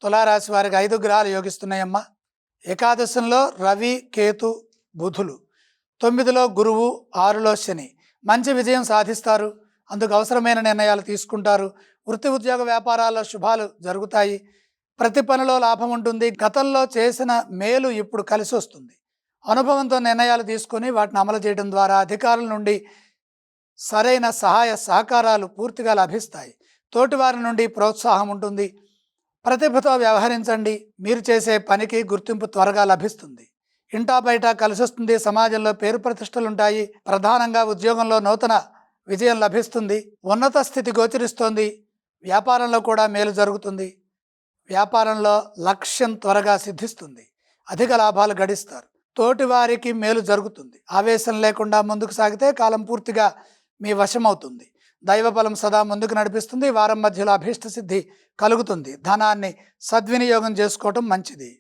తులారాశి వారికి 5 గ్రహాలు యోగిస్తున్నాయమ్మా. ఏకాదశంలో రవి, కేతు, బుధులు, 9లో గురువు, 6లో శని. మంచి విజయం సాధిస్తారు. అందుకు అవసరమైన నిర్ణయాలు తీసుకుంటారు. వృత్తి ఉద్యోగ వ్యాపారాల్లో శుభాలు జరుగుతాయి. ప్రతి పనిలో లాభం ఉంటుంది. గతంలో చేసిన మేలు ఇప్పుడు కలిసి వస్తుంది. అనుభవంతో నిర్ణయాలు తీసుకొని వాటిని అమలు చేయడం ద్వారా అధికారుల నుండి సరైన సహాయ సహకారాలు పూర్తిగా లభిస్తాయి. తోటివారి నుండి ప్రోత్సాహం ఉంటుంది. ప్రతిభతో వ్యవహరించండి. మీరు చేసే పనికి గుర్తింపు త్వరగా లభిస్తుంది. ఇంటా బయట కలిసి వస్తుంది. సమాజంలో పేరు ప్రతిష్టలుంటాయి. ప్రధానంగా ఉద్యోగంలో నూతన విజయం లభిస్తుంది. ఉన్నత స్థితి గోచరిస్తోంది. వ్యాపారంలో కూడా మేలు జరుగుతుంది. వ్యాపారంలో లక్ష్యం త్వరగా సిద్ధిస్తుంది. అధిక లాభాలు గడిస్తారు. తోటివారికి మేలు జరుగుతుంది. ఆవేశం లేకుండా ముందుకు సాగితే కాలం పూర్తిగా మీ వశమవుతుంది. దైవబలం సదా ముందుకు నడిపిస్తుంది. వారం మధ్యలో అభీష్ట సిద్ధి కలుగుతుంది. ధనాన్ని సద్వినియోగం చేసుకోవటం మంచిది.